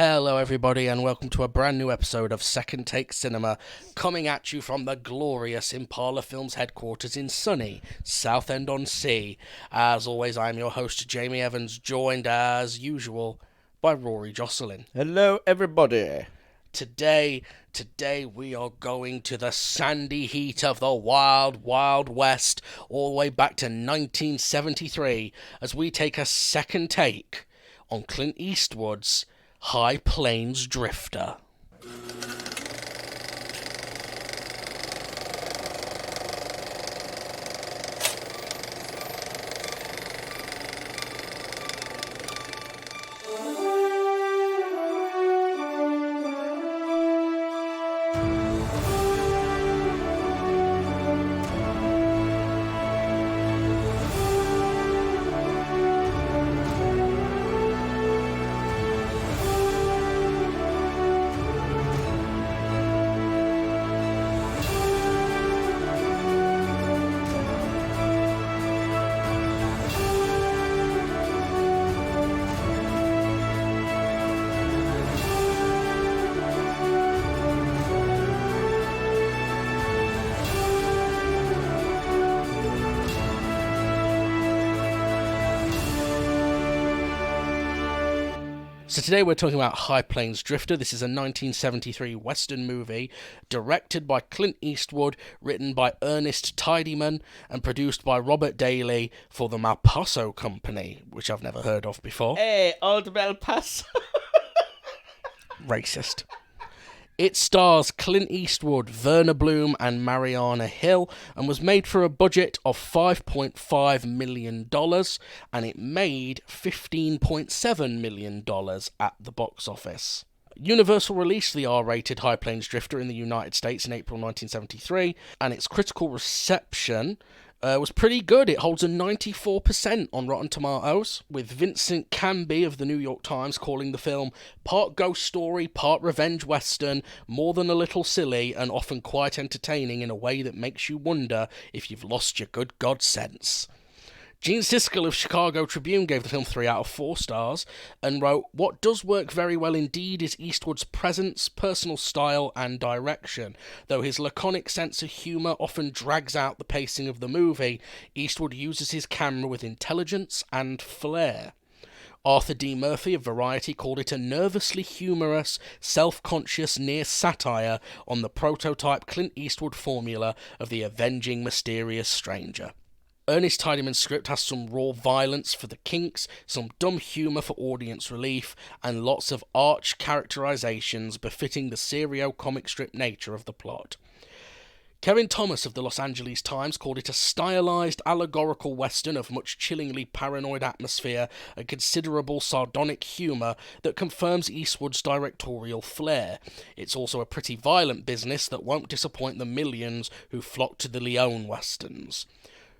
Hello, everybody, and welcome to a brand new episode of Second Take Cinema, coming at you from the glorious Impala Films headquarters in sunny Southend-on-Sea. As always, I'm your host, Jamie Evans, joined as usual by Rory Jocelyn. Hello, everybody. Today we are going to the sandy heat of the wild, wild west, all the way back to 1973, as we take a second take on Clint Eastwood's High Plains Drifter. So today we're talking about High Plains Drifter. This is a 1973 Western movie directed by Clint Eastwood, written by Ernest Tidyman, and produced by Robert Daly for the Malpaso Company, which I've never heard of before. Hey, old Malpaso. Racist. It stars Clint Eastwood, Verna Bloom, and Mariana Hill, and was made for a budget of $5.5 million, and it made $15.7 million at the box office. Universal released the R-rated High Plains Drifter in the United States in April 1973, and its critical reception was pretty good. It holds a 94% on Rotten Tomatoes, with Vincent Canby of the New York Times calling the film part ghost story, part revenge western, more than a little silly, and often quite entertaining in a way that makes you wonder if you've lost your good God sense. Gene Siskel of Chicago Tribune gave the film 3 out of 4 stars and wrote, "What does work very well indeed is Eastwood's presence, personal style, and direction. Though his laconic sense of humour often drags out the pacing of the movie, Eastwood uses his camera with intelligence and flair." Arthur D. Murphy of Variety called it a nervously humorous, self-conscious near-satire on the prototype Clint Eastwood formula of the avenging, mysterious stranger. Ernest Tidyman's script has some raw violence for the kinks, some dumb humour for audience relief, and lots of arch characterizations befitting the serio comic strip nature of the plot. Kevin Thomas of the Los Angeles Times called it a stylized, allegorical western of much chillingly paranoid atmosphere and considerable sardonic humour that confirms Eastwood's directorial flair. It's also a pretty violent business that won't disappoint the millions who flock to the Leone westerns.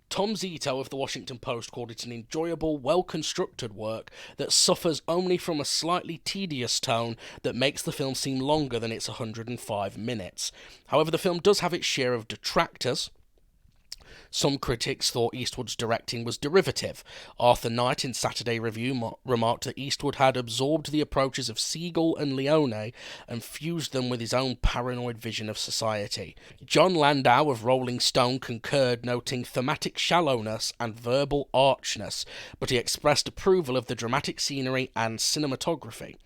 Tom Zito of the Washington Post called it an enjoyable, well-constructed work that suffers only from a slightly tedious tone that makes the film seem longer than its 105 minutes. However, the film does have its share of detractors. Some critics thought Eastwood's directing was derivative. Arthur Knight in Saturday Review remarked that Eastwood had absorbed the approaches of Siegel and Leone and fused them with his own paranoid vision of society. John Landau of Rolling Stone concurred, noting thematic shallowness and verbal archness, but he expressed approval of the dramatic scenery and cinematography.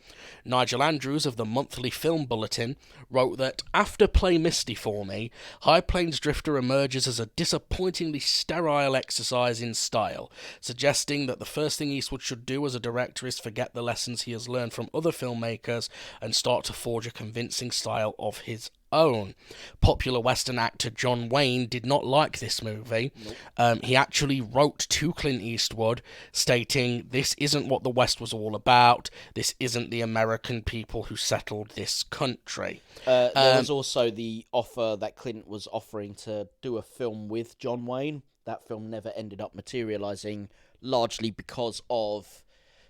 Nigel Andrews of the Monthly Film Bulletin wrote that, "After Play Misty for me, High Plains Drifter emerges as a disappointingly sterile exercise in style, suggesting that the first thing Eastwood should do as a director is forget the lessons he has learned from other filmmakers and start to forge a convincing style of his own." Popular Western actor John Wayne did not like this movie. Nope. He actually wrote to Clint Eastwood stating, "This isn't what the West was all about. This isn't the American people who settled this country." There was also the offer that Clint was offering to do a film with John Wayne. That film never ended up materialising, largely because of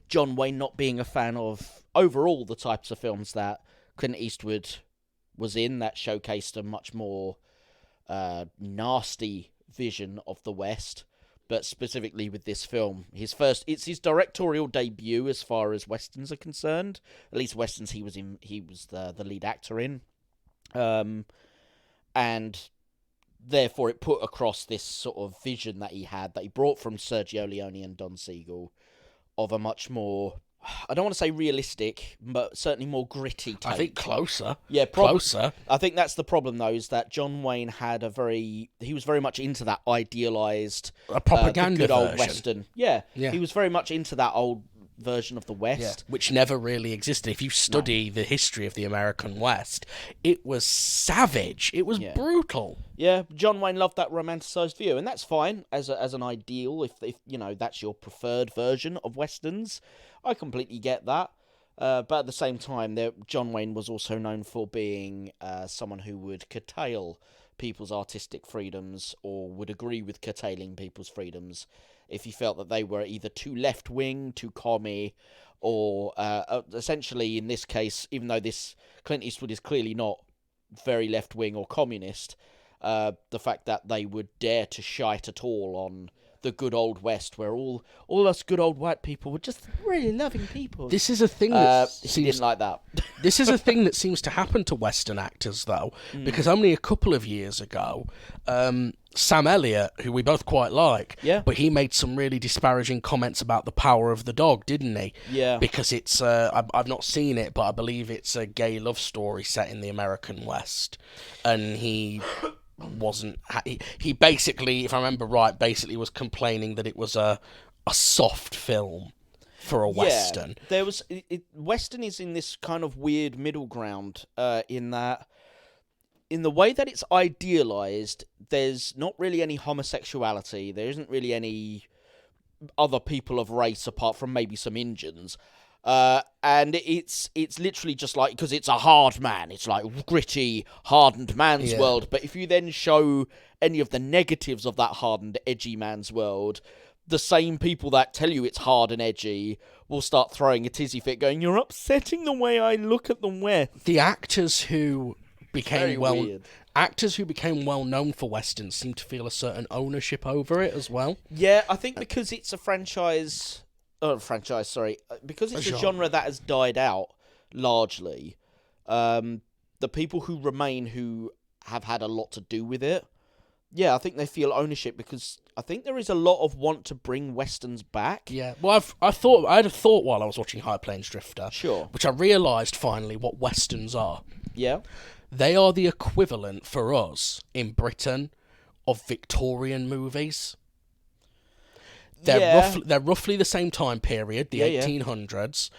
John Wayne not being a fan of overall the types of films that Clint Eastwood was in, that showcased a much more nasty vision of the West. but specifically with this film. It's his directorial debut as far as westerns are concerned. At least westerns he was the lead actor in. And therefore it put across this sort of vision that he had, that he brought from Sergio Leone and Don Siegel, of a much more, I don't want to say realistic, but certainly more gritty take. I think closer. Yeah, closer. I think that's the problem, though, is that John Wayne he was very much into that idealised... A propaganda good old version. Western. Yeah, Yeah. he was very much into that old version of the West. Which never really existed. If you study the history of the American West, it was savage. It was brutal. Yeah, John Wayne loved that romanticised view, and that's fine as an ideal, if that's your preferred version of Westerns. I completely get that. But at the same time, John Wayne was also known for being someone who would curtail people's artistic freedoms, or would agree with curtailing people's freedoms if he felt that they were either too left-wing, too commie, or essentially, in this case, even though Clint Eastwood is clearly not very left-wing or communist, the fact that they would dare to shite at all on the good old West, where all us good old white people were just really loving people. This is a thing that he didn't like that. This is a thing that seems to happen to Western actors, though, because only a couple of years ago, Sam Elliott, who we both quite like, but he made some really disparaging comments about The Power of the Dog, didn't he? Yeah. Because it's, I've not seen it, but I believe it's a gay love story set in the American West, and he basically, if I remember right, basically was complaining that it was a soft film for a Western. There was Western is in this kind of weird middle ground, in that, in the way that it's idealized, there's not really any homosexuality. There isn't really any other people of race apart from maybe some Indians. And it's literally just like, because it's a hard man, it's like gritty, hardened man's world. But if you then show any of the negatives of that hardened, edgy man's world, the same people that tell you it's hard and edgy will start throwing a tizzy fit, going, "You're upsetting the way I look at the West." The actors who became weird. well known for Westerns seem to feel a certain ownership over it as well. Yeah, I think because it's a franchise, because it's a genre that has died out largely, the people who remain who have had a lot to do with it, I think they feel ownership, because I think there is a lot of want to bring Westerns back. Yeah, well, I had a thought while I was watching High Plains Drifter, which I realised finally what Westerns are. Yeah. They are the equivalent for us in Britain of Victorian movies. They're roughly the same time period, the 1800s,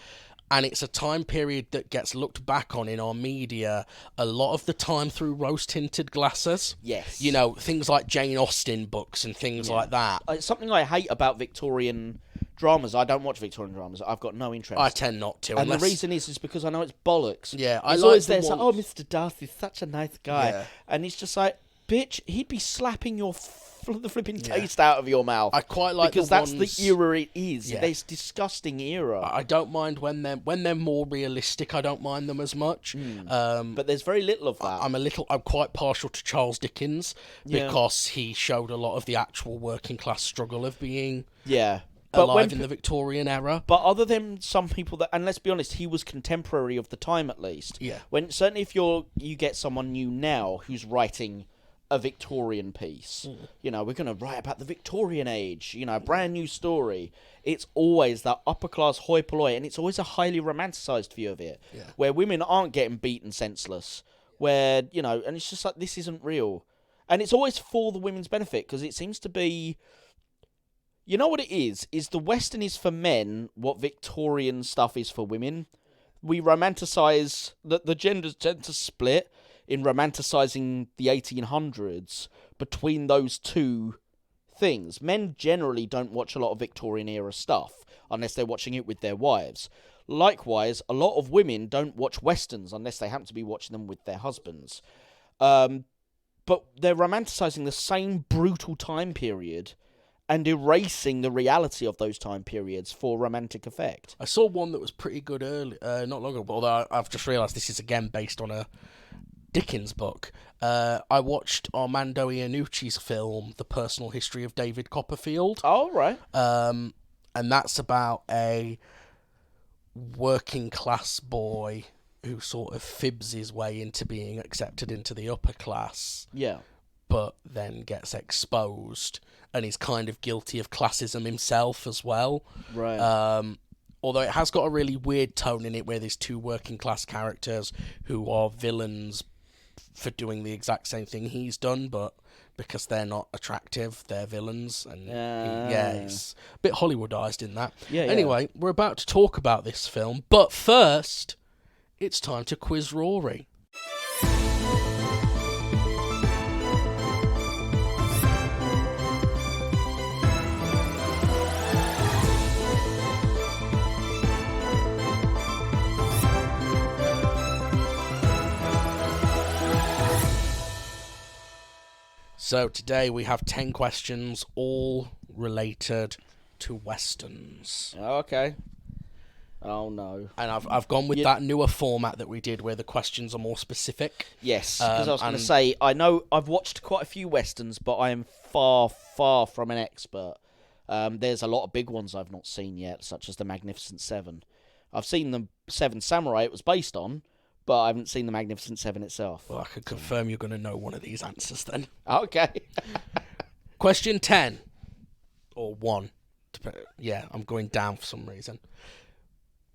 and it's a time period that gets looked back on in our media a lot of the time through rose-tinted glasses. Yes. You know, things like Jane Austen books and things like that. It's something I hate about Victorian dramas. I don't watch Victorian dramas. I've got no interest. I tend not to. And the reason is because I know it's bollocks. Yeah, I like always there, oh, Mr. Darcy's such a nice guy. Yeah. And it's just like, bitch, he'd be slapping the flipping taste out of your mouth. I quite like because that's the era it is. Yeah. This disgusting era. I don't mind when they're more realistic. I don't mind them as much. But there's very little of that. I'm quite partial to Charles Dickens because he showed a lot of the actual working class struggle of being alive in the Victorian era. But other than some people that, and let's be honest, he was contemporary of the time at least. Yeah. Certainly if you get someone new now who's writing a Victorian piece, we're going to write about the Victorian age, a brand new story. It's always that upper class hoi polloi, and it's always a highly romanticised view of it, where women aren't getting beaten senseless, where, and it's just like, this isn't real. And it's always for the women's benefit, because it seems to be, you know what it is the Western is for men what Victorian stuff is for women. We romanticise, the genders tend to split in romanticising the 1800s between those two things. Men generally don't watch a lot of Victorian era stuff unless they're watching it with their wives. Likewise, a lot of women don't watch Westerns unless they happen to be watching them with their husbands. But they're romanticising the same brutal time period and erasing the reality of those time periods for romantic effect. I saw one that was pretty good early, not long ago, although I've just realised this is again based on a Dickens book. I watched Armando Iannucci's film, The Personal History of David Copperfield. Oh, right. And that's about a working class boy who sort of fibs his way into being accepted into the upper class, Yeah. but then gets exposed, and he's kind of guilty of classism himself as well. Right. Although it has got a really weird tone in it, where there's two working class characters who are villains for doing the exact same thing he's done, but because they're not attractive, they're villains. And it's a bit Hollywoodized in that. Yeah. Anyway, we're about to talk about this film, but first, it's time to quiz Rory. So today we have 10 questions, all related to westerns. Okay. Oh no. And I've gone with that newer format that we did, where the questions are more specific. Yes, because I was going to say, I know I've watched quite a few westerns, but I am far, far from an expert. There's a lot of big ones I've not seen yet, such as The Magnificent Seven. I've seen the Seven Samurai it was based on, but I haven't seen The Magnificent Seven itself. Well, I can confirm you're going to know one of these answers then. Okay. Question 10. Or 1. Yeah, I'm going down for some reason.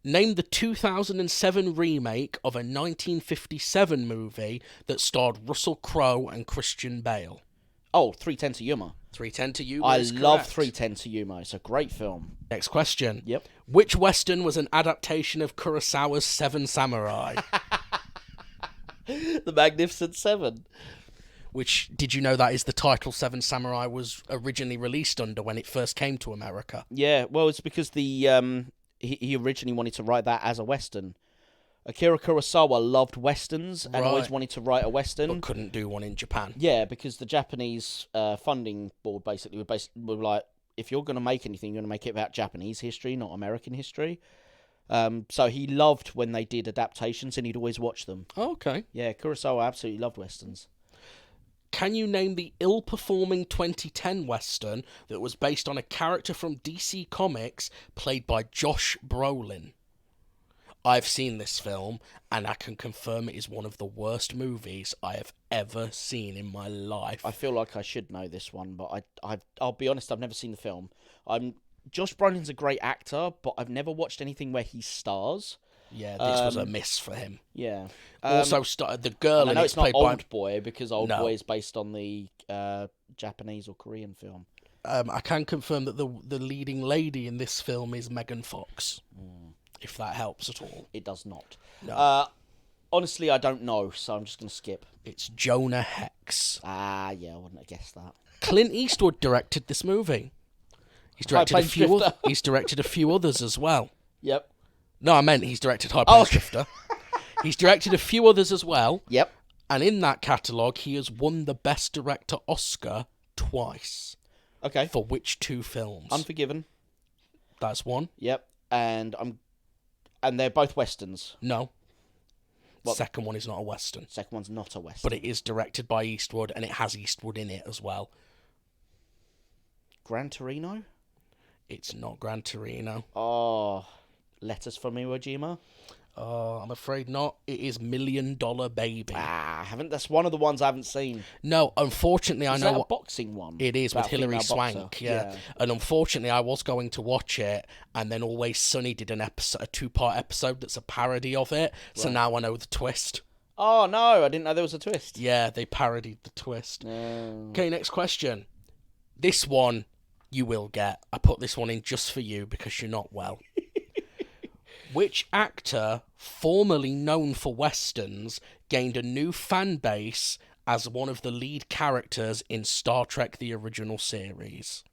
Name the 2007 remake of a 1957 movie that starred Russell Crowe and Christian Bale. Oh, 3:10 to Yuma. 3:10 to Yuma. I is love correct. 3:10 to Yuma. It's a great film. Next question. Yep. Which western was an adaptation of Kurosawa's Seven Samurai? The Magnificent Seven. Which, did you know that is the title Seven Samurai was originally released under when it first came to America? Yeah, well, it's because he originally wanted to write that as a western. Akira Kurosawa loved westerns and always wanted to write a western, but couldn't do one in Japan. Yeah, because the Japanese funding board basically were like, if you're going to make anything, you're going to make it about Japanese history, not American history. So he loved when they did adaptations, and he'd always watch them. Oh, okay. Yeah, Kurosawa absolutely loved westerns. Can you name the ill-performing 2010 western that was based on a character from DC Comics played by Josh Brolin? I've seen this film, and I can confirm it is one of the worst movies I have ever seen in my life. I feel like I should know this one, but I'll be honest, I've never seen the film. Josh Brolin's a great actor, but I've never watched anything where he stars. Yeah, this was a miss for him. Yeah. Also, the girl I in know it's it's not played Old Boy, because Old No. Boy is based on the Japanese or Korean film. I can confirm that the leading lady in this film is Megan Fox, if that helps at all. It does not. No. Honestly, I don't know, so I'm just going to skip. It's Jonah Hex. Yeah, I wouldn't have guessed that. Clint Eastwood directed this movie. He's directed he's directed a few others as well. Yep. No, I meant he's directed High Plains Drifter. He's directed a few others as well. Yep. And in that catalogue, he has won the Best Director Oscar twice. Okay. For which two films? Unforgiven. That's one. Yep. And they're both westerns. No. What? Second one is not a western. Second one's not a western. But it is directed by Eastwood, and it has Eastwood in it as well. Gran Torino? It's not Gran Torino. Oh, Letters from Iwo Jima? I'm afraid not. It is $1 Million Baby. That's one of the ones I haven't seen. No, unfortunately, Is I know that a what boxing one? it is with About a Hilary female Swank. boxer? Yeah. And unfortunately, I was going to watch it, and then Always Sunny did a 2-part episode that's a parody of it. So now I know the twist. Oh no, I didn't know there was a twist. Yeah, they parodied the twist. Okay, next question. This one you will get. I put this one in just for you because you're not well. Which actor, formerly known for westerns, gained a new fan base as one of the lead characters in Star Trek: The Original Series?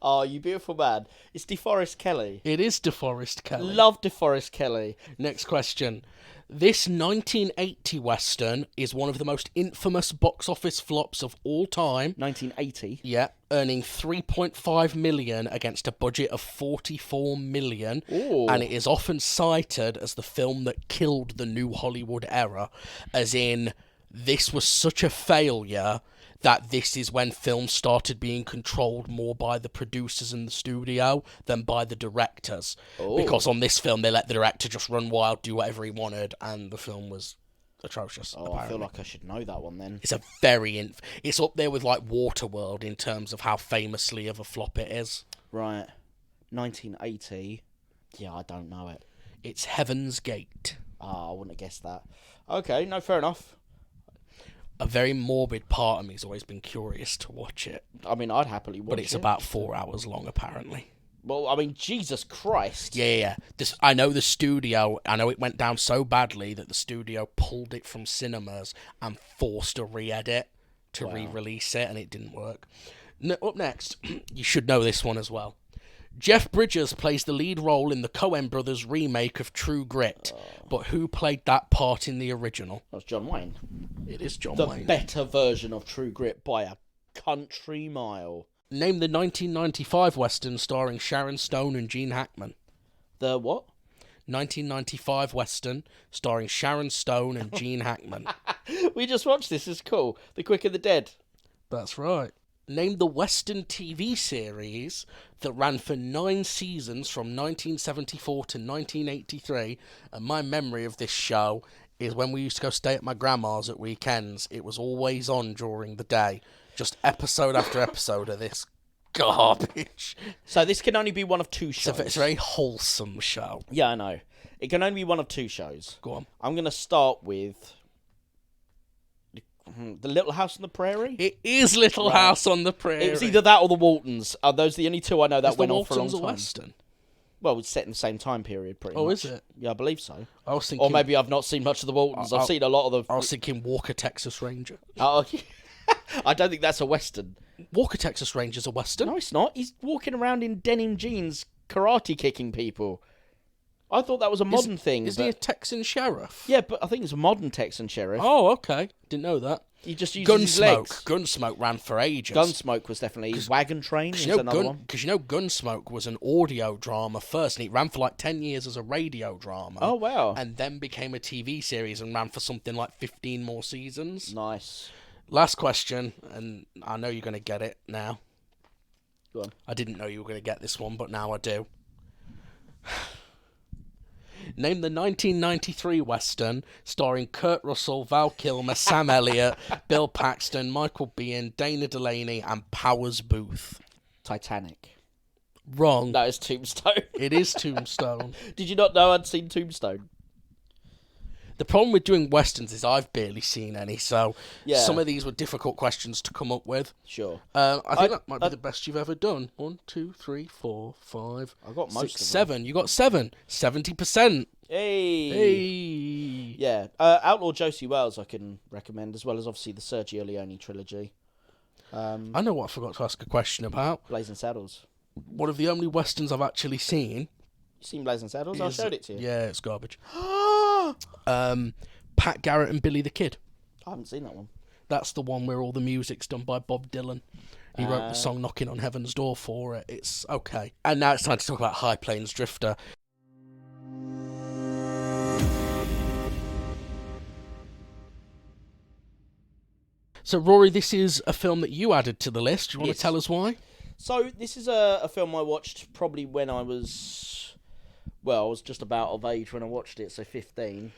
Oh, you beautiful man. It's DeForest Kelly. It is DeForest Kelly. Love DeForest Kelly. Next question. This 1980 Western is one of the most infamous box office flops of all time. 1980. Yeah, earning 3.5 million against a budget of 44 million. Ooh. And it is often cited as the film that killed the new Hollywood era, as in this was such a failure that this is when films started being controlled more by the producers in the studio than by the directors. Oh. Because on this film, they let the director just run wild, do whatever he wanted, and the film was atrocious. Oh, apparently. I feel like I should know that one then. It's a very... it's up there with, like, Waterworld in terms of how famously of a flop it is. Right. 1980. Yeah, I don't know it. It's Heaven's Gate. Ah, I wouldn't have guessed that. Okay, no, fair enough. A very morbid part of me has always been curious to watch it. I mean, I'd happily watch it. But it's about 4 hours long, apparently. Well, I mean, Jesus Christ. Yeah. I know the studio, I know it went down so badly that the studio pulled it from cinemas and forced a re-edit to re-release it, and it didn't work. Up next, you should know this one as well. Jeff Bridges plays the lead role in the Coen brothers' remake of True Grit, but who played that part in the original? That's John Wayne. It is John The Wayne. better version of True Grit by a country mile. Name the 1995 Western starring Sharon Stone and Gene Hackman. The what? 1995 Western starring Sharon Stone and Gene Hackman. We just watched this. It's cool. The Quick and the Dead. That's right. Name the Western TV series that ran for 9 seasons from 1974 to 1983. And my memory of this show is when we used to go stay at my grandma's at weekends. It was always on during the day. Just episode after episode of this garbage. So this can only be one of 2 shows. It's a very wholesome show. Yeah, I know. It can only be one of 2 shows. Go on. I'm going to start with The Little House on the Prairie. It is Little House on the Prairie. It was either that or The Waltons. Are those the only 2 I know that Is went the on for a long Waltons time? a Western? Well, it's set in the same time period, pretty much. Oh, is it? Yeah, I believe so. I was thinking... Or maybe I've not seen much of The Waltons. I've seen a lot of the... I was thinking Walker, Texas Ranger. Oh, I don't think that's a Western. Walker, Texas Ranger's a Western. No, it's not. He's walking around in denim jeans, karate kicking people. I thought that was a modern thing. Isn't he a Texan sheriff? Yeah, but I think it's a modern Texan sheriff. Oh, okay. Didn't know that. He just uses his legs. Gunsmoke ran for ages. Gunsmoke was definitely... Wagon Train is another one. Because Gunsmoke was an audio drama first, and it ran for like 10 years as a radio drama. Oh, wow. And then became a TV series and ran for something like 15 more seasons. Nice. Last question, and I know you're going to get it now. Go on. I didn't know you were going to get this one, but now I do. Name the 1993 Western starring Kurt Russell, Val Kilmer, Sam Elliott, Bill Paxton, Michael Biehn, Dana Delaney, and Powers Booth. Titanic. Wrong. No, it's Tombstone. It is Tombstone. Did you not know I'd seen Tombstone? The problem with doing Westerns is I've barely seen any, so Yeah. some of these were difficult questions to come up with. Sure. I think that might be the best you've ever done. 1, 2, 3, 4, 5, I got most 6, of them. 7. You got 7. 70%. Hey. Hey. Yeah. Outlaw Josie Wales I can recommend, as well as obviously the Sergio Leone trilogy. I know what I forgot to ask a question about. Blazing Saddles. One of the only Westerns I've actually seen. You seen Blazing Saddles? I showed it to you. Yeah, it's garbage. Pat Garrett and Billy the Kid. I haven't seen that one. That's the one where all the music's done by Bob Dylan. He wrote the song Knocking on Heaven's Door for it. It's okay. And now it's time to talk about High Plains Drifter. So, Rory, this is a film that you added to the list. Do you want to tell us why? So, this is a film I watched probably when I was... Well, I was just about of age when I watched it, so 15.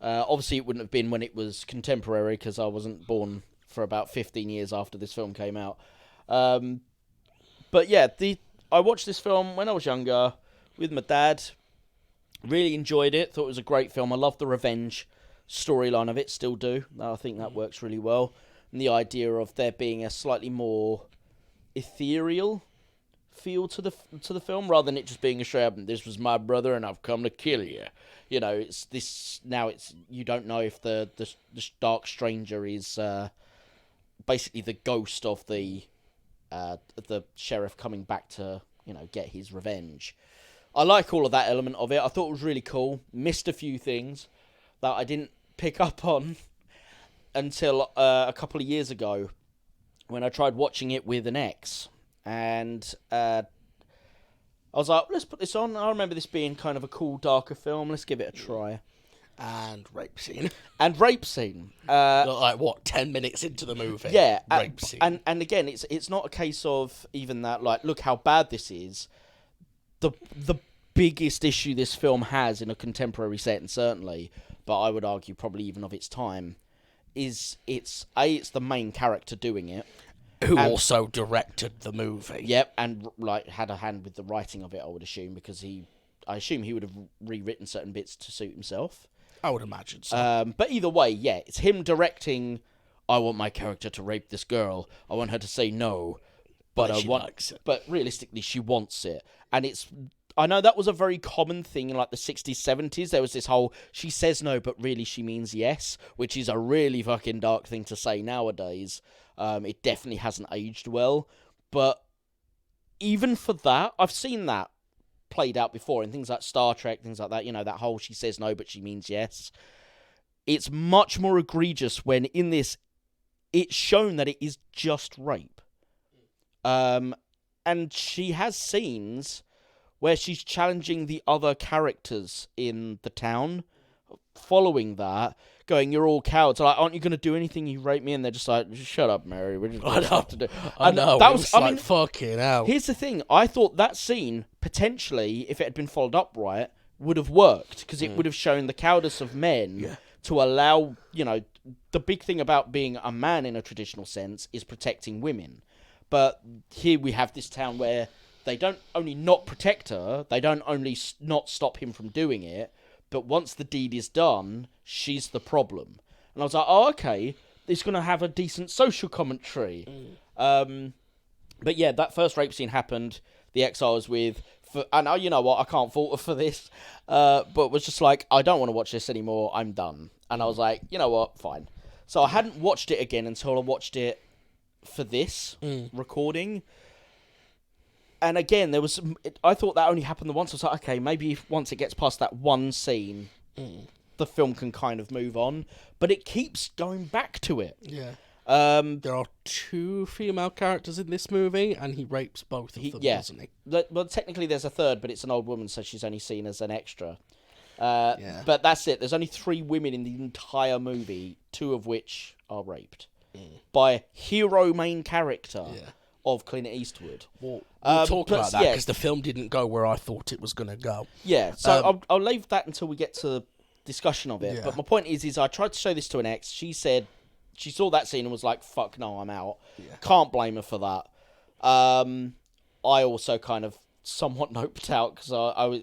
Obviously, it wouldn't have been when it was contemporary, because I wasn't born for about 15 years after this film came out. But yeah, I watched this film when I was younger with my dad. Really enjoyed it. Thought it was a great film. I love the revenge storyline of it. Still do. I think that works really well. And the idea of there being a slightly more ethereal feel to the film, rather than it just being a straight up, this was my brother and I've come to kill you. You know, it's this now. It's you don't know if the dark stranger is basically the ghost of the the sheriff coming back to, get his revenge. I like all of that element of it. I thought it was really cool. Missed a few things that I didn't pick up on until a couple of years ago when I tried watching it with an ex. And I was like, let's put this on. I remember this being kind of a cool, darker film. Let's give it a try. And rape scene. Like, what, 10 minutes into the movie? Yeah. Rape scene. And again, it's not a case of even that, like, look how bad this is. The biggest issue this film has in a contemporary setting, certainly, but I would argue probably even of its time, is it's the main character doing it. Who also directed the movie. Yep, and like had a hand with the writing of it, I would assume, because I assume he would have rewritten certain bits to suit himself. I would imagine so. But either way, yeah, it's him directing, I want my character to rape this girl. I want her to say no. But she likes it. But realistically, she wants it. And I know that was a very common thing in like the 60s, 70s. There was this whole, she says no, but really she means yes, which is a really fucking dark thing to say nowadays. It definitely hasn't aged well. But even for that, I've seen that played out before in things like Star Trek, things like that. That whole she says no, but she means yes. It's much more egregious when in this, it's shown that it is just rape. And she has scenes where she's challenging the other characters in the town, following that, going, you're all cowards. Like, aren't you going to do anything? You rape me? And they're just like, shut up, Mary. We're just going to have to do. I know. That was like, fucking hell. Here's the thing. I thought that scene, potentially, if it had been followed up right, would have worked, because it would have shown the cowardice of men to allow, the big thing about being a man in a traditional sense is protecting women. But here we have this town where they don't only not protect her, they don't only not stop him from doing it, but once the deed is done, she's the problem. And I was like, oh, okay, it's going to have a decent social commentary. But yeah, that first rape scene happened. The ex I was with, and you know what, I can't fault her for this, but was just like, I don't want to watch this anymore, I'm done. And I was like, you know what, fine. So I hadn't watched it again until I watched it for this recording. And again, I thought that only happened the once. I was like, okay, maybe once it gets past that one scene, the film can kind of move on. But it keeps going back to it. Yeah. There are 2 female characters in this movie, and he rapes both of them, doesn't he? Well, technically there's a third, but it's an old woman, so she's only seen as an extra. But that's it. There's only 3 women in the entire movie, 2 of which are raped by hero main character of Clint Eastwood. We'll talk about that, because the film didn't go where I thought it was going to go. Yeah, so I'll leave that until we get to discussion of it. Yeah. But my point is I tried to show this to an ex. She said she saw that scene and was like, fuck no, I'm out. Yeah. Can't blame her for that. I also kind of somewhat noped out, because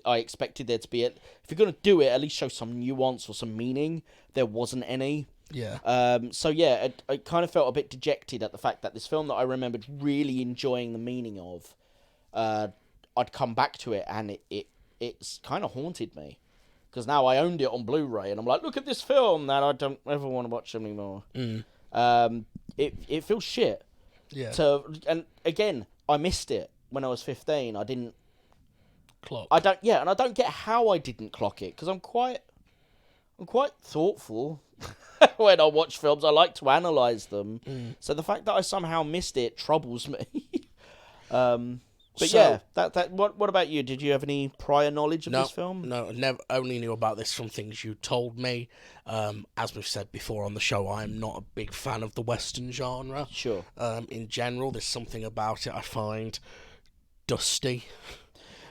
I expected there to be if you're going to do it, at least show some nuance or some meaning. There wasn't any. Yeah. So yeah, I kind of felt a bit dejected at the fact that this film that I remembered really enjoying the meaning of, I'd come back to it, and it's kind of haunted me, because now I owned it on Blu-ray, and I'm like, look at this film that I don't ever want to watch anymore. It feels shit. Yeah. And again, I missed it when I was 15. I didn't clock. And I don't get how I didn't clock it, because I'm quite thoughtful. When I watch films, I like to analyse them. So the fact that I somehow missed it troubles me. But yeah, what about you? Did you have any prior knowledge of this film? No, never. Only knew about this from things you told me. As we've said before on the show, I'm not a big fan of the Western genre. Sure. In general, there's something about it I find dusty,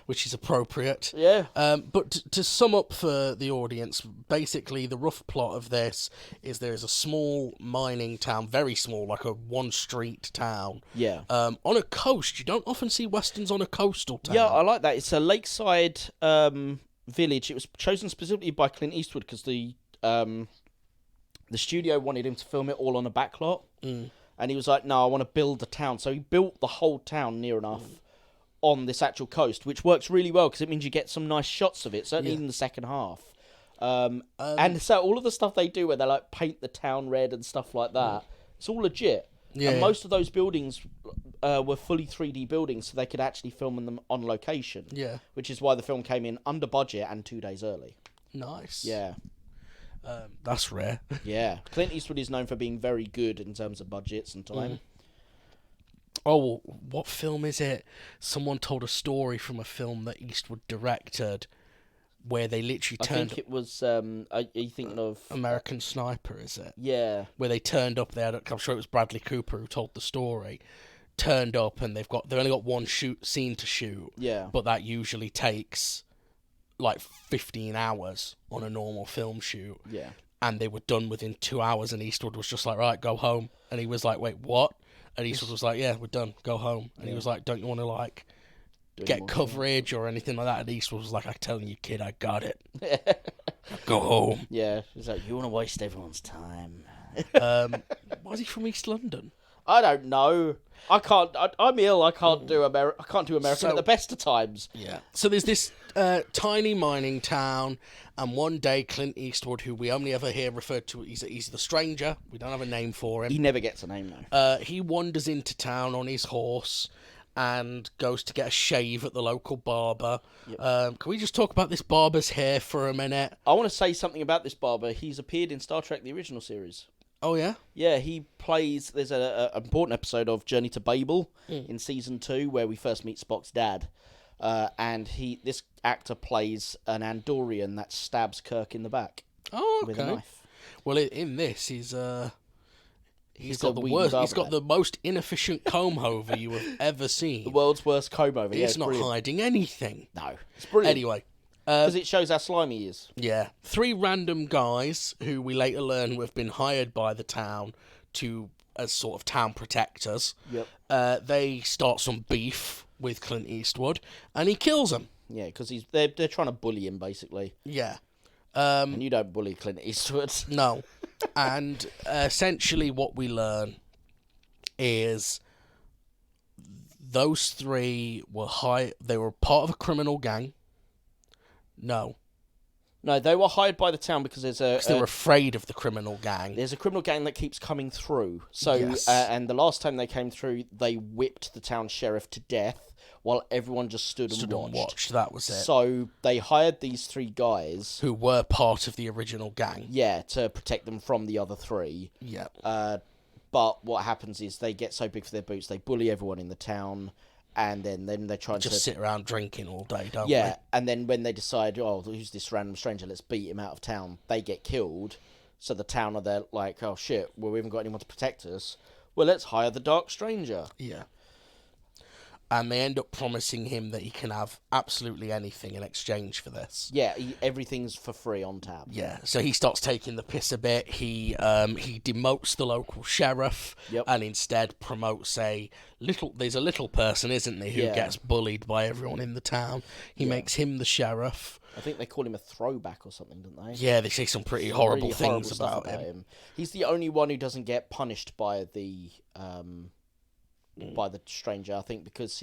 which is appropriate. Yeah. But to sum up for the audience, basically the rough plot of this is there is a small mining town, very small, like a one-street town. Yeah. On a coast. You don't often see westerns on a coastal town. Yeah, I like that. It's a lakeside village. It was chosen specifically by Clint Eastwood because the studio wanted him to film it all on a backlot. And he was like, no, I want to build a town. So he built the whole town near enough on this actual coast, which works really well because it means you get some nice shots of it, certainly in the second half. And so all of the stuff they do where they like paint the town red and stuff like that, it's all legit. Yeah. And most of those buildings were fully 3D buildings, so they could actually film them on location. Yeah. Which is why the film came in under budget and 2 days early. Nice. Yeah. That's rare. Yeah. Clint Eastwood is known for being very good in terms of budgets and time. Oh, what film is it? Someone told a story from a film that Eastwood directed where they literally I turned... think it was... are you thinking of... American Sniper, is it? Yeah. Where they turned up, I'm sure it was Bradley Cooper who told the story, turned up and they've only got one scene to shoot. Yeah. But that usually takes like 15 hours on a normal film shoot. Yeah. And they were done within 2 hours, and Eastwood was just like, right, go home. And he was like, wait, what? And Eastwood was like, yeah, we're done, go home. And he was like, don't you want to like get coverage or anything like that? And Eastwood was like, I'm telling you, kid, I got it. Go home. Yeah. He's like, you want to waste everyone's time. Was he from East London? I don't know. I can't. I'm ill. I can't do I can't do American at the best of times. Yeah. So there's this tiny mining town, and one day Clint Eastwood, who we only ever hear referred to, he's the stranger. We don't have a name for him. He never gets a name though. He wanders into town on his horse and goes to get a shave at the local barber. Yep. Can we just talk about this barber's hair for a minute? I want to say something about this barber. He's appeared in Star Trek: The Original Series. Oh, yeah? Yeah, he plays... There's an important episode of Journey to Babel in Season 2 where we first meet Spock's dad. And this actor plays an Andorian that stabs Kirk in the back with a knife. Well, in this, he's got the weedy worst. He's barber got the most inefficient comb over you have ever seen. The world's worst comb over. It's not brilliant. hiding anything. No, it's brilliant. Anyway... Because it shows how slimy he is. Yeah. 3 random guys who we later learn have been hired by the town as sort of town protectors. Yep. They start some beef with Clint Eastwood, and he kills them. Yeah, because they're trying to bully him, basically. Yeah. And you don't bully Clint Eastwood. No. And essentially what we learn is those 3 they were part of a criminal gang. No, they were hired by the town because they were afraid of the criminal gang. There's a criminal gang that keeps coming through. So, yes. And the last time they came through, they whipped the town sheriff to death while everyone just stood and watched. That was it. So they hired these 3 guys who were part of the original gang. Yeah, to protect them from the other 3. Yeah. But what happens is they get so big for their boots, they bully everyone in the town. And then they try to sit around drinking all day, don't they? they? And then when they decide, oh, who's this random stranger? Let's beat him out of town. They get killed. So the town are there like, oh shit, well we haven't got anyone to protect us. Well, let's hire the Dark Stranger. Yeah. And they end up promising him that he can have absolutely anything in exchange for this. Yeah, everything's for free on tap. Yeah, so he starts taking the piss a bit. He demotes the local sheriff, and instead promotes there's a little person, isn't there, who gets bullied by everyone in the town. He makes him the sheriff. I think they call him a throwback or something, don't they? Yeah, they say some pretty horrible things about him. He's the only one who doesn't get punished by the stranger, I think, because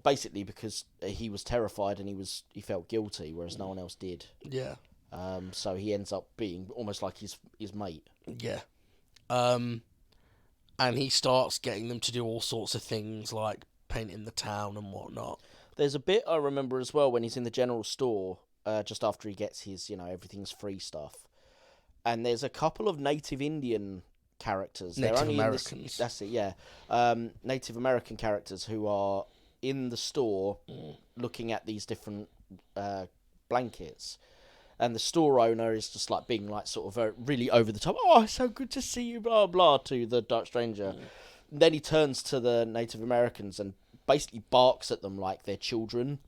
basically because he was terrified and he felt guilty, whereas no one else did. Yeah. So he ends up being almost like his mate. Yeah. And he starts getting them to do all sorts of things like painting the town and whatnot. There's a bit I remember as well when he's in the general store, just after he gets his, everything's free stuff. And there's a couple of native Indian characters. Native They're only Americans. That's it, yeah. Native American characters who are in the store looking at these different blankets. And the store owner is just like being like sort of really over the top. Oh, it's so good to see you, blah, blah, to the Dark Stranger. Then he turns to the Native Americans and basically barks at them like they're children.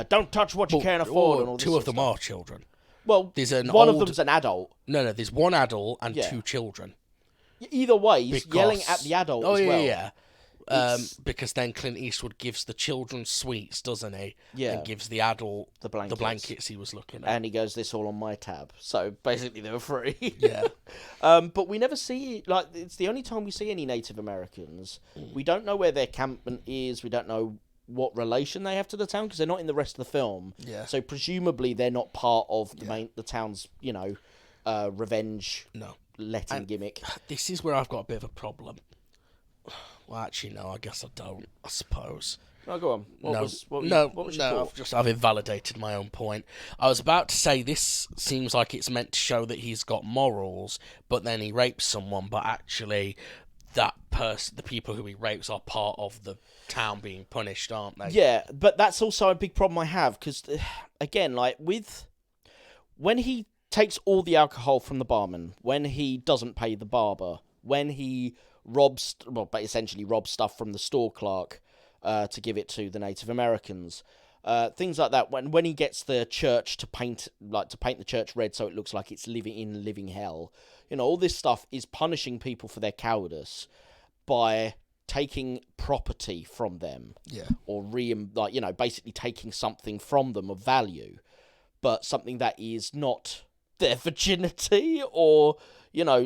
Don't touch what you can't afford. And all this 2 of them stuff. are children. Well, there's one of them's an adult. No, there's 1 adult and 2 children. Either way, he's yelling at the adult as well. Yeah. Because then Clint Eastwood gives the children sweets, doesn't he? Yeah. And gives the adult the blankets he was looking at. And he goes, this all on my tab. So basically they were free. Yeah. But we never see, it's the only time we see any Native Americans. We don't know where their campment is. We don't know what relation they have to the town because they're not in the rest of the film. Yeah. So presumably they're not part of the town's, revenge letting gimmick. This is where I've got a bit of a problem. Well, actually, no, I guess I don't, I suppose. Oh, go on. What was your thought? I've invalidated my own point. I was about to say this seems like it's meant to show that he's got morals, but then he rapes someone, but actually that person, the people who he rapes are part of the town being punished, aren't they? Yeah, but that's also a big problem I have, because, again, like, when he takes all the alcohol from the barman, when he doesn't pay the barber, when he essentially robs stuff from the store clerk, to give it to the Native Americans. Things like that. When he gets the church to paint the church red so it looks like it's living hell. All this stuff is punishing people for their cowardice by taking property from them. Yeah. Or basically taking something from them of value, but something that is not their virginity or,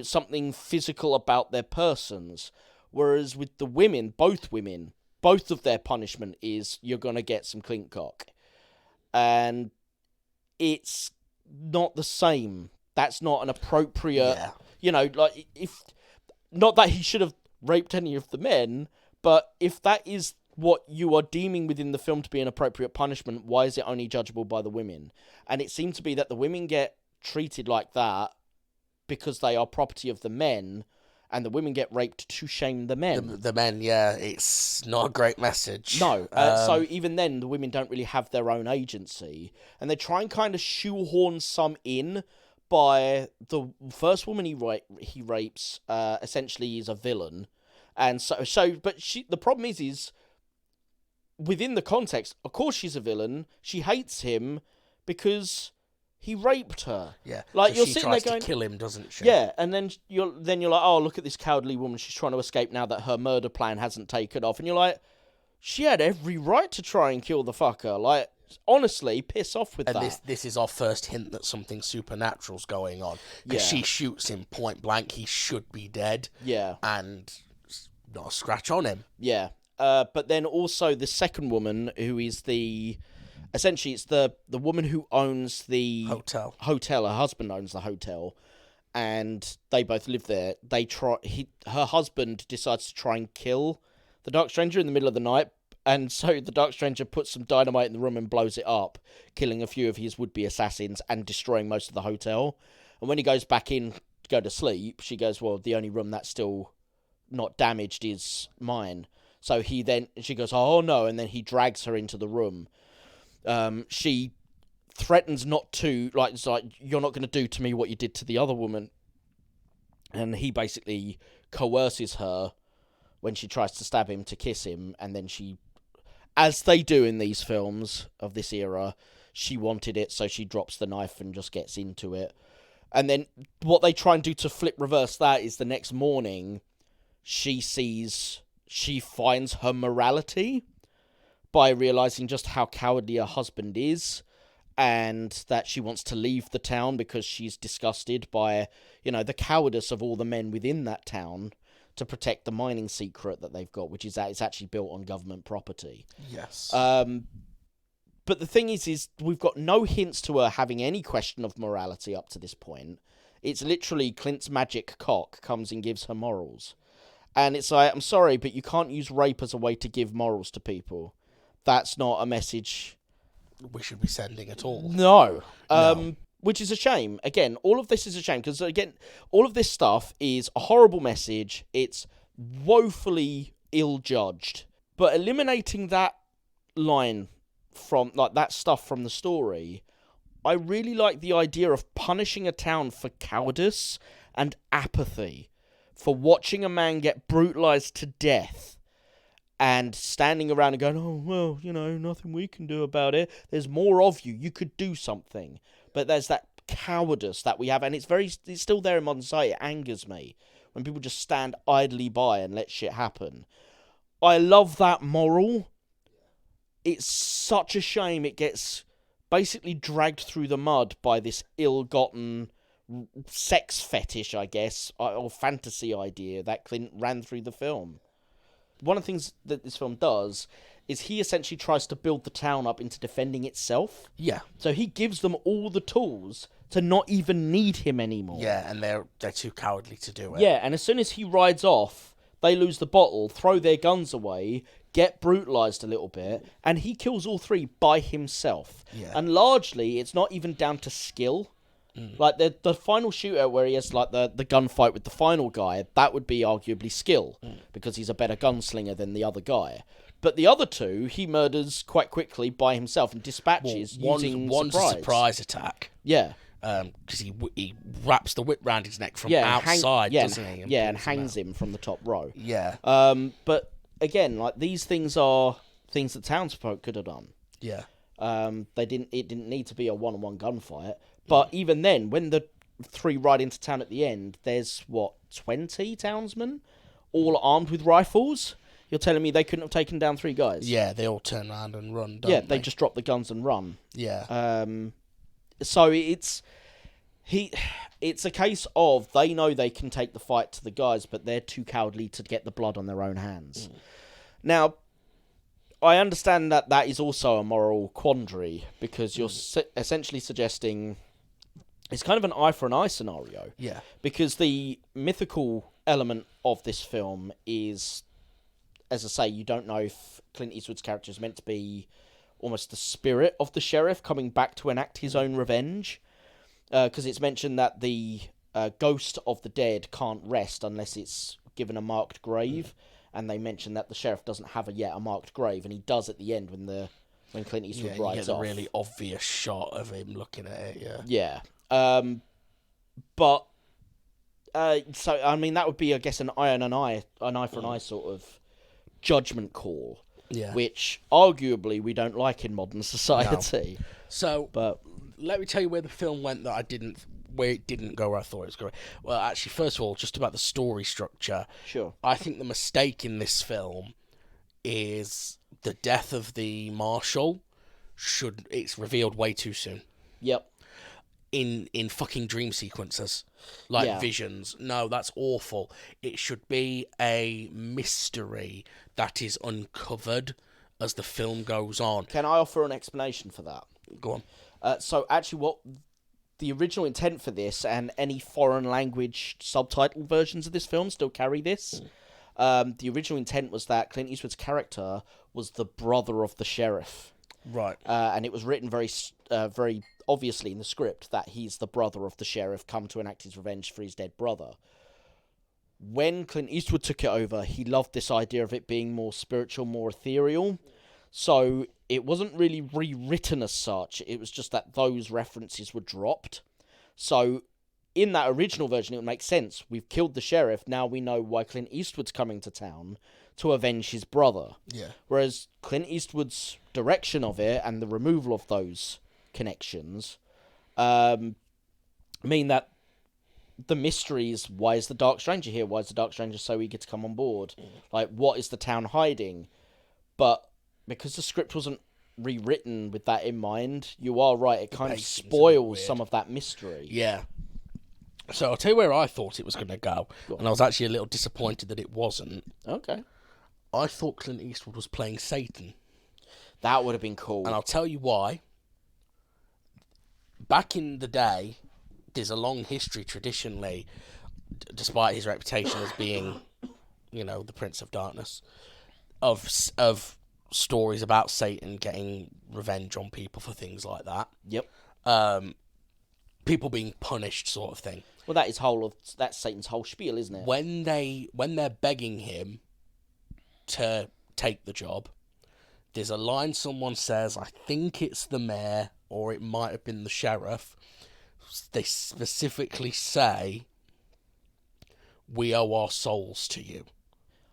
something physical about their persons. Whereas with the women, both of their punishment is you're going to get some clink cock. And it's not the same. That's not an appropriate... Yeah. Not that he should have raped any of the men, but if that is what you are deeming within the film to be an appropriate punishment, why is it only judgeable by the women? And it seems to be that the women get treated like that because they are property of the men, and the women get raped to shame the men. The men, yeah, it's not a great message. No, so even then, the women don't really have their own agency. And they try and kind of shoehorn some in by the first woman he rapes, essentially is a villain. And the problem is within the context, of course she's a villain. She hates him because he raped her. Yeah, like so you're she sitting tries there going, to kill him, doesn't she? Yeah, and then you're like, oh, look at this cowardly woman. She's trying to escape now that her murder plan hasn't taken off. And you're like, she had every right to try and kill the fucker. Like, honestly, piss off with that. And this is our first hint that something supernatural's going on. Because she shoots him point blank. He should be dead. Yeah. And not a scratch on him. Yeah. But then also the second woman, who is essentially it's the woman who owns the hotel. Her husband owns the hotel, and they both live there. Her husband decides to try and kill the Dark Stranger in the middle of the night, and so the Dark Stranger puts some dynamite in the room and blows it up, killing a few of his would-be assassins and destroying most of the hotel. And when he goes back in to go to sleep, she goes, well, the only room that's still not damaged is mine. So she goes, oh no, and then he drags her into the room. She threatens not to, it's like, you're not going to do to me what you did to the other woman. And he basically coerces her when she tries to stab him to kiss him. And then she, as they do in these films of this era, she wanted it, so she drops the knife and just gets into it. And then what they try and do to reverse that is the next morning, she finds her morality by realizing just how cowardly her husband is, and that she wants to leave the town because she's disgusted by, the cowardice of all the men within that town to protect the mining secret that they've got, which is that it's actually built on government property. Yes. But the thing is we've got no hints to her having any question of morality up to this point. It's literally Clint's magic cock comes and gives her morals. And it's like, I'm sorry, but you can't use rape as a way to give morals to people. That's not a message we should be sending at all. No. Which is a shame. Again, all of this is a shame, because, again, all of this stuff is a horrible message. It's woefully ill-judged. But eliminating that line from, that stuff from the story, I really like the idea of punishing a town for cowardice and apathy, for watching a man get brutalized to death and standing around and going, oh, well, nothing we can do about it. There's more of you. You could do something. But there's that cowardice that we have, and it's still there in modern society. It angers me when people just stand idly by and let shit happen. I love that moral. It's such a shame it gets basically dragged through the mud by this ill-gotten sex fetish, I guess, or fantasy idea that Clint ran through the film. One of the things that this film does is he essentially tries to build the town up into defending itself. Yeah. So he gives them all the tools to not even need him anymore. Yeah, and they're too cowardly to do it. Yeah, and as soon as he rides off, they lose the bottle, throw their guns away, get brutalized a little bit, and he kills all three by himself. Yeah. And largely, it's not even down to skill. Like, the final shootout where he has, like, the gunfight with the final guy, that would be arguably skill, because he's a better gunslinger than the other guy. But the other two, he murders quite quickly by himself and dispatches using one's surprise. a surprise attack. Yeah. Because he wraps the whip round his neck from outside, doesn't he? And hangs him from the top row. Yeah. But, again, like, these things are things that townsfolk could have done. Yeah. It didn't need to be a one-on-one gunfight. But even then, when the three ride into town at the end, there's, 20 townsmen? All armed with rifles? You're telling me they couldn't have taken down 3 guys? Yeah, they all turn around and run, don't they? They just drop the guns and run. Yeah. So it's a case of they know they can take the fight to the guys, but they're too cowardly to get the blood on their own hands. Now, I understand that is also a moral quandary, because you're essentially suggesting it's kind of an eye for an eye scenario. Yeah. Because the mythical element of this film is, as I say, you don't know if Clint Eastwood's character is meant to be almost the spirit of the sheriff coming back to enact his own revenge. Because it's mentioned that the ghost of the dead can't rest unless it's given a marked grave. And they mention that the sheriff doesn't have a marked grave, and he does at the end when Clint Eastwood rides off. A really obvious shot of him looking at it, yeah. Yeah. So, I mean, that would be, I guess, an eye for an eye sort of judgment call. Yeah. Which, arguably, we don't like in modern society. No. So, but let me tell you where the film went where it didn't go where I thought it was going. Well, actually, first of all, just about the story structure. Sure. I think the mistake in this film is the death of the marshal. It's revealed way too soon. Yep. In fucking dream sequences, like visions. No, that's awful. It should be a mystery that is uncovered as the film goes on. Can I offer an explanation for that? Go on. So actually, what the original intent for this, and any foreign language subtitle versions of this film still carry this. The original intent was that Clint Eastwood's character was the brother of the sheriff. Right. And it was written very obviously in the script that he's the brother of the sheriff come to enact his revenge for his dead brother. When Clint Eastwood took it over, he loved this idea of it being more spiritual, more ethereal. So it wasn't really rewritten as such. It was just that those references were dropped. So in that original version, it would make sense. We've killed the sheriff. Now we know why Clint Eastwood's coming to town to avenge his brother. Yeah. Whereas Clint Eastwood's direction of it and the removal of those connections mean that the mystery is, why is the Dark Stranger here? Why is the Dark Stranger so eager to come on board? Like, what is the town hiding? But because the script wasn't rewritten with that in mind, you are right, it kind of spoils some of that mystery. Yeah. So I'll tell you where I thought it was going to go, and I was actually a little disappointed that it wasn't. Okay. I thought Clint Eastwood was playing Satan. That would have been cool. And I'll tell you why. Back in the day, there's a long history traditionally, despite his reputation as being, the Prince of Darkness, of stories about Satan getting revenge on people for things like that. Yep. People being punished, sort of thing. Well, that's Satan's whole spiel, isn't it? When they're begging him to take the job, there's a line someone says, I think it's the mayor, or it might have been the sheriff. They specifically say, we owe our souls to you.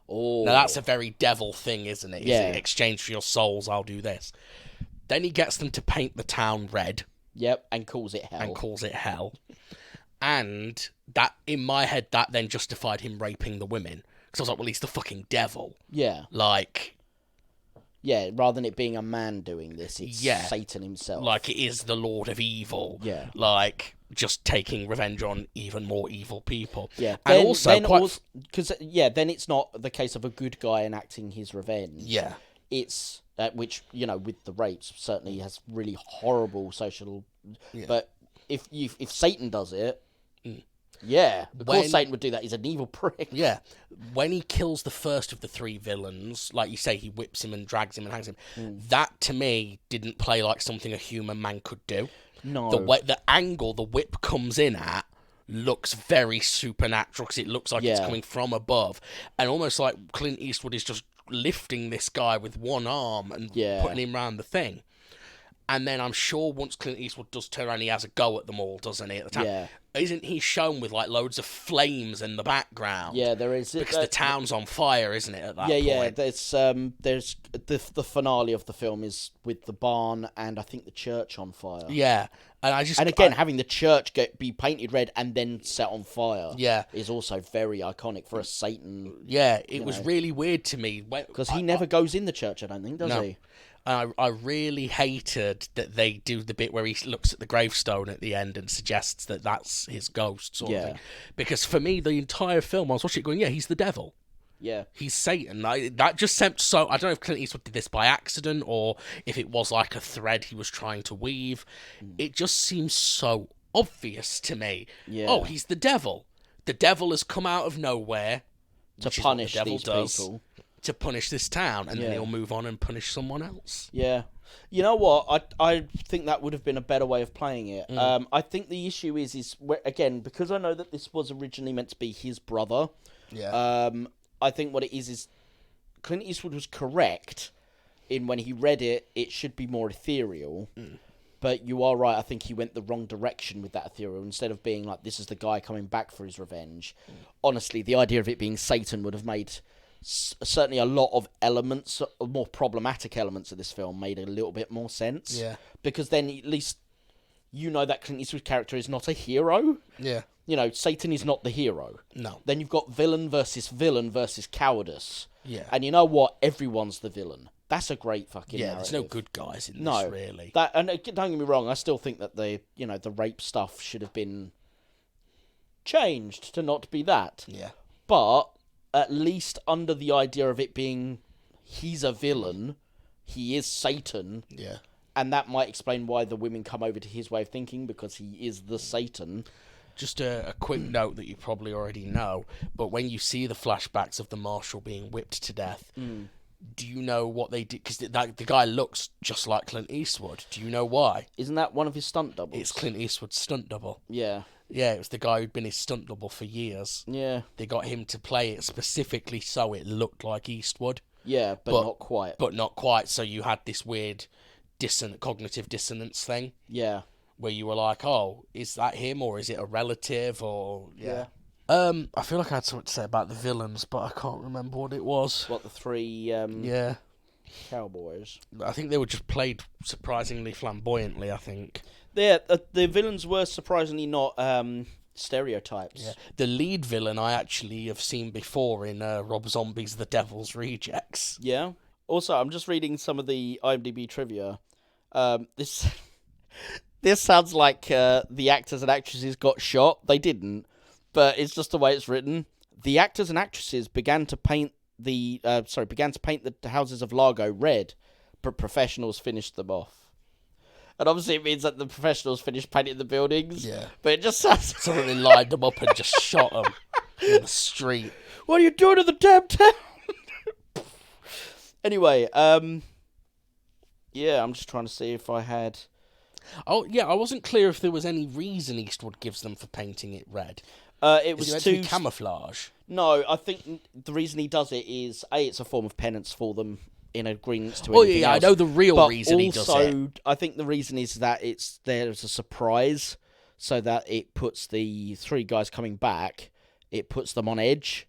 Oh. Now, that's a very devil thing, isn't it? Yeah. In exchange for your souls, I'll do this. Then he gets them to paint the town red. Yep, and calls it hell. And that, in my head, that then justified him raping the women. Because I was like, well, he's the fucking devil. Yeah. Yeah, rather than it being a man doing this, it's Satan himself. Like, it is the Lord of Evil. Yeah. Just taking revenge on even more evil people. Yeah. And then it's not the case of a good guy enacting his revenge. Yeah. It's, which, with the rapes, certainly has really horrible social... Yeah. But if Satan does it, Yeah, of course Satan would do that. He's an evil prick. Yeah. When he kills the first of the three villains, like you say, he whips him and drags him and hangs him. That, to me, didn't play like something a human man could do. No. The angle the whip comes in at looks very supernatural because it looks like it's coming from above. And almost like Clint Eastwood is just lifting this guy with one arm and putting him around the thing. And then I'm sure once Clint Eastwood does turn around, he has a go at them all, doesn't he, at the time? Yeah. Isn't he shown with, like, loads of flames in the background? Yeah, there is. Because the town's on fire, isn't it, at that point? Yeah, there's the finale of the film is with the barn and I think the church on fire. Yeah. And again, having the church be painted red and then set on fire is also very iconic for a Satan. Yeah, it was really weird to me. Because he never goes in the church, I don't think, does he? And I really hated that they do the bit where he looks at the gravestone at the end and suggests that that's his ghost sort of thing. Because for me, the entire film, I was watching it going, he's the devil. Yeah. He's Satan. That just seemed so... I don't know if Clint Eastwood did this by accident or if it was like a thread he was trying to weave. It just seems so obvious to me. Yeah. Oh, he's the devil. The devil has come out of nowhere to punish these people. To punish this town, and then he'll move on and punish someone else. Yeah. You know what? I think that would have been a better way of playing it. I think the issue is again, because I know that this was originally meant to be his brother. Yeah. I think what it is Clint Eastwood was correct in when he read it, it should be more ethereal. But you are right, I think he went the wrong direction with that ethereal. Instead of being like, this is the guy coming back for his revenge. Honestly, the idea of it being Satan would have made... certainly a lot of elements, more problematic elements of this film made a little bit more sense. Yeah. Because then at least you know that Clint Eastwood's character is not a hero. Yeah. You know, Satan is not the hero. No. Then you've got villain versus cowardice. Yeah. And you know what? Everyone's the villain. That's a great fucking narrative. There's no good guys in this, really. And don't get me wrong, I still think that the rape stuff should have been changed to not be that. Yeah. But... at least under the idea of it being, he's a villain, he is Satan. Yeah. And that might explain why the women come over to his way of thinking, because he is the Satan. Just a quick note that you probably already know, but when you see the flashbacks of the marshal being whipped to death, do you know what they did? Because the guy looks just like Clint Eastwood. Do you know why? Isn't that one of his stunt doubles? It's Clint Eastwood's stunt double. Yeah. Yeah, it was the guy who'd been his stunt double for years. Yeah. They got him to play it specifically so it looked like Eastwood. Yeah, but not quite. But not quite, so you had this weird cognitive dissonance thing. Yeah. Where you were like, oh, is that him or is it a relative or... Yeah. I feel like I had something to say about the villains, but I can't remember what it was. What, the three... cowboys? I think they were just played surprisingly flamboyantly, I think. Yeah, the villains were surprisingly not stereotypes. Yeah. The lead villain I actually have seen before in Rob Zombie's The Devil's Rejects. Yeah. Also, I'm just reading some of the IMDb trivia. This sounds like the actors and actresses got shot. They didn't, but it's just the way it's written. The actors and actresses began to paint the houses of Largo red, but professionals finished them off. And obviously it means that the professionals finished painting the buildings. Yeah. But it just sounds... someone lined them up and just shot them in the street. What are you doing to the damn town? Anyway, yeah, I'm just trying to see if I had... Oh, yeah, I wasn't clear if there was any reason Eastwood gives them for painting it red. It was to be camouflage. No, I think the reason he does it is, A, it's a form of penance for them in agreement to anything else. I know the real reason he does it. But also, I think the reason is that there's a surprise, so that it puts the three guys coming back, it puts them on edge.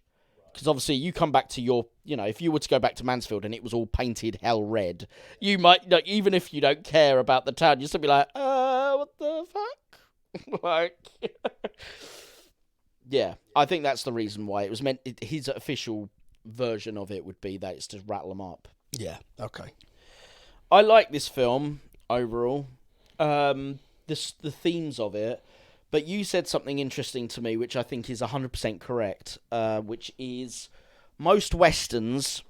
Because obviously you come back to your, if you were to go back to Mansfield and it was all painted hell red, you might, even if you don't care about the town, you'd still be like, what the fuck? Like, yeah, I think that's the reason why it was meant. His official version of it would be that it's to rattle them up. Yeah, okay. I like this film overall. The themes of it. But you said something interesting to me, which I think is 100% correct, which is most Westerns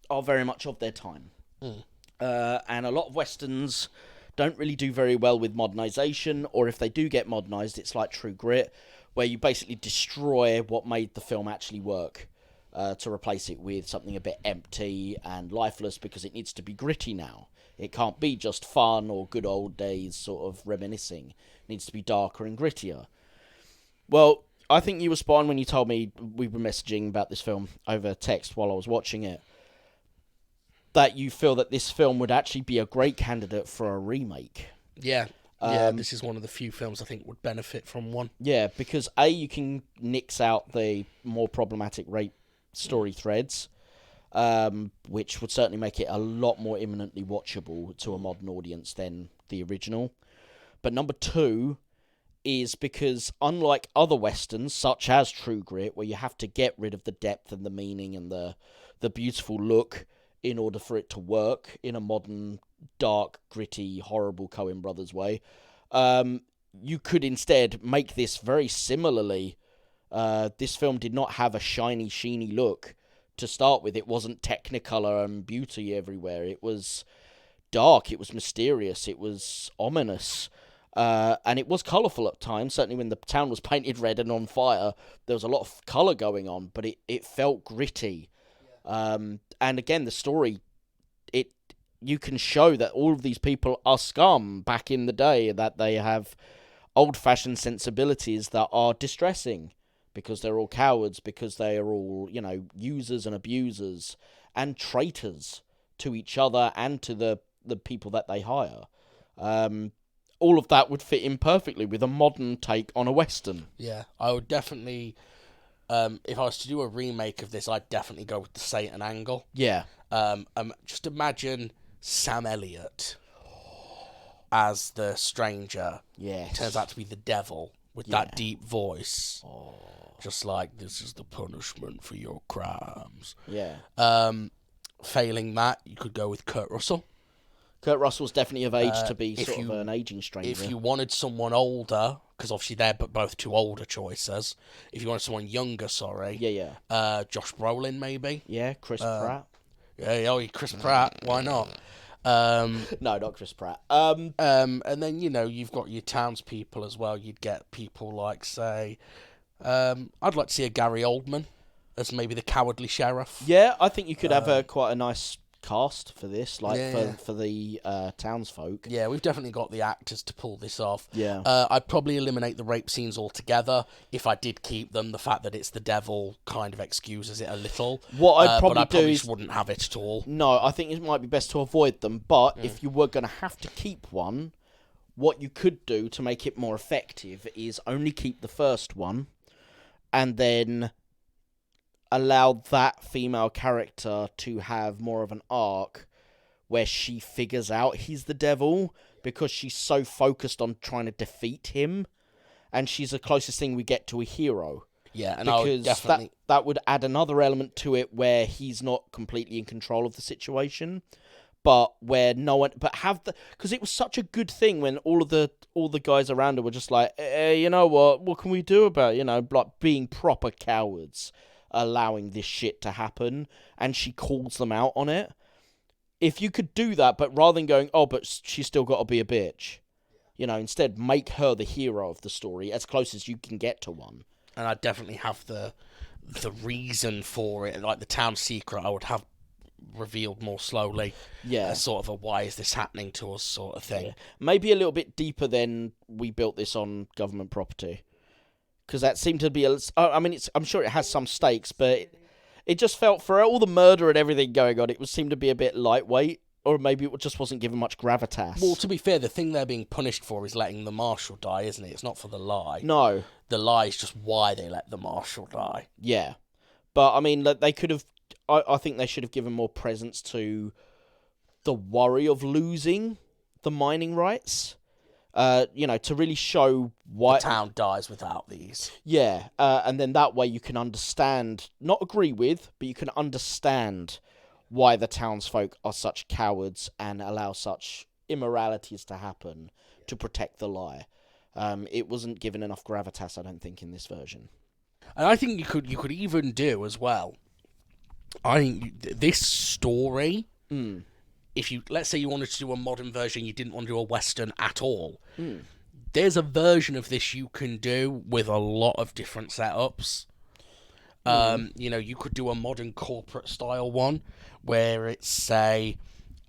are very much of their time. And a lot of Westerns don't really do very well with modernisation, or if they do get modernised, it's like True Grit, where you basically destroy what made the film actually work to replace it with something a bit empty and lifeless because it needs to be gritty now. It can't be just fun or good old days sort of reminiscing. It needs to be darker and grittier. Well, I think you were spot on when you told me, we were messaging about this film over text while I was watching it, that you feel that this film would actually be a great candidate for a remake. Yeah. This is one of the few films I think would benefit from one. Yeah, because A, you can nix out the more problematic rape story threads, which would certainly make it a lot more imminently watchable to a modern audience than the original. But number two is because, unlike other westerns, such as True Grit, where you have to get rid of the depth and the meaning and the beautiful look in order for it to work in a modern, dark, gritty, horrible Coen Brothers way, you could instead make this very similarly. This film did not have a shiny, sheeny look to start with. It wasn't Technicolor and beauty everywhere. It was dark, it was mysterious, it was ominous. And it was colourful at times. Certainly when the town was painted red and on fire, there was a lot of colour going on, but it felt gritty. And again, the story, you can show that all of these people are scum back in the day, that they have old-fashioned sensibilities that are distressing because they're all cowards, because they are all, users and abusers and traitors to each other and to the people that they hire. All of that would fit in perfectly with a modern take on a Western. Yeah, I would definitely, if I was to do a remake of this, I'd definitely go with the Satan angle. Yeah. Just imagine Sam Elliott as the stranger. Yes. Turns out to be the devil with that deep voice. Oh. Just like, this is the punishment for your crimes. Yeah. Failing that, you could go with Kurt Russell. Kurt Russell's definitely of age to be sort of an aging stranger. If you wanted someone older, because obviously they're both two older choices. If you wanted someone younger, Yeah. Josh Brolin, maybe. Yeah, Chris Pratt. Yeah, Chris Pratt. Why not? No, not Chris Pratt. And then, you've got your townspeople as well. You'd get people like, say, I'd like to see a Gary Oldman as maybe the cowardly sheriff. Yeah, I think you could have quite a nice cast for this, for the townsfolk. Yeah, we've definitely got the actors to pull this off. Yeah. I'd probably eliminate the rape scenes altogether. If I did keep them, the fact that it's the devil kind of excuses it a little. What I'd probably but I probably is wouldn't have it at all. No, I think it might be best to avoid them, but if you were going to have to keep one, what you could do to make it more effective is only keep the first one and then allow that female character to have more of an arc where she figures out he's the devil because she's so focused on trying to defeat him, and she's the closest thing we get to a hero. Yeah, and because that would add another element to it where he's not completely in control of the situation, but where no one, because it was such a good thing when all the guys around her were just like, you know what can we do about like being proper cowards, allowing this shit to happen, and she calls them out on it. If you could do that, but rather than going, but she's still got to be a bitch, instead make her the hero of the story as close as you can get to one. And I'd definitely have the reason for it, like the town secret, I would have revealed more slowly. Yeah. As sort of a why is this happening to us sort of thing. Yeah. Maybe a little bit deeper than we built this on government property. Because that seemed to be I'm sure it has some stakes, but it just felt, for all the murder and everything going on, seemed to be a bit lightweight, or maybe it just wasn't given much gravitas. Well, to be fair, the thing they're being punished for is letting the marshal die, isn't it? It's not for the lie. No. The lie is just why they let the marshal die. Yeah. But, they could have, I think they should have given more presence to the worry of losing the mining rights. To really show why the town dies without these. Yeah, and then that way you can understand, not agree with, but you can understand why the townsfolk are such cowards and allow such immoralities to happen to protect the lie. It wasn't given enough gravitas, I don't think, in this version. And I think you could even do as well. I think this story if you, let's say you wanted to do a modern version, you didn't want to do a Western at all, there's a version of this you can do with a lot of different setups. You could do a modern corporate style one where it's, say,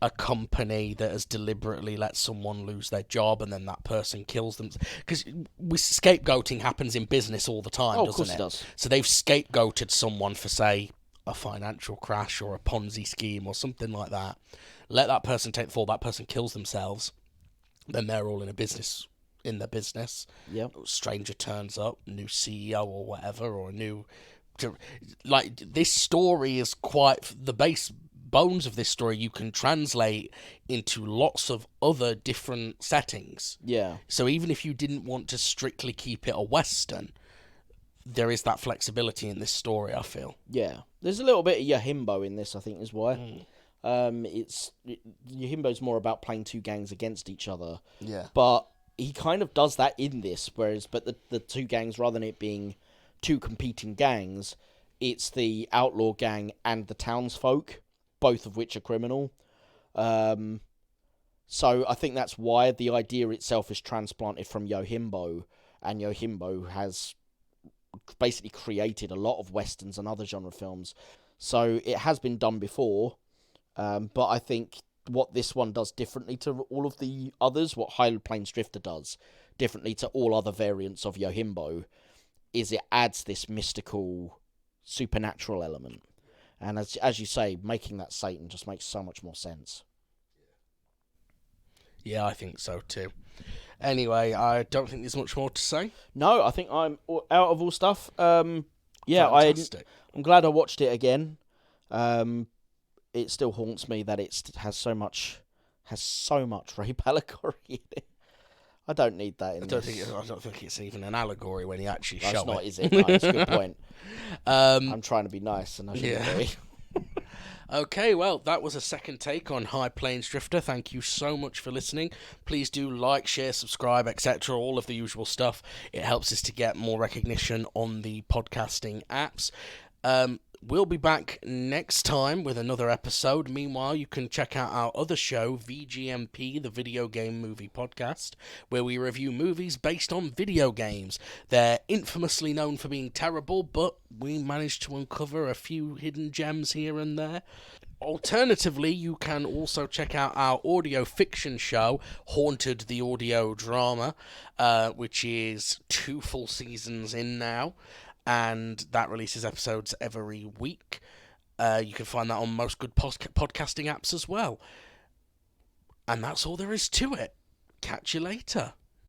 a company that has deliberately let someone lose their job and then that person kills them. Because scapegoating happens in business all the time, Oh, of doesn't course it does. So they've scapegoated someone for, say, a financial crash or a Ponzi scheme or something like that. Let that person take the fall, that person kills themselves, then they're all in their business. Yep. Stranger turns up, new CEO or whatever, or a new... Like, this story is quite... The base bones of this story you can translate into lots of other different settings. Yeah. So even if you didn't want to strictly keep it a Western, there is that flexibility in this story, I feel. Yeah. There's a little bit of Yojimbo in this, I think, is why. Yojimbo's more about playing two gangs against each other. Yeah. But he kind of does that in this, but the two gangs, rather than it being two competing gangs, it's the outlaw gang and the townsfolk, both of which are criminal. So I think that's why the idea itself is transplanted from Yojimbo, and Yojimbo has basically created a lot of westerns and other genre films. So it has been done before, but I think what this one does differently to all of the others, what High Plains Drifter does differently to all other variants of Yojimbo, is it adds this mystical, supernatural element. And as you say, making that Satan just makes so much more sense. Yeah, I think so too. Anyway, I don't think there's much more to say. No, I think I'm out of all stuff. Yeah, Fantastic. I'm glad I watched it again. It still haunts me that it has so much rape allegory in it. I don't need that in I this. don't think it's even an allegory when you actually show That's not, it. is it? No, that's a good point. I'm trying to be nice, and I shouldn't be. Okay, well, that was a second take on High Plains Drifter. Thank you so much for listening. Please do like, share, subscribe, etc., all of the usual stuff. It helps us to get more recognition on the podcasting apps. We'll be back next time with another episode. Meanwhile, you can check out our other show, VGMP, the Video Game Movie Podcast, where we review movies based on video games. They're infamously known for being terrible, but we managed to uncover a few hidden gems here and there. Alternatively, you can also check out our audio fiction show, Haunted the Audio Drama, which is 2 full seasons in now. And that releases episodes every week. You can find that on most good podcasting apps as well. And that's all there is to it. Catch you later.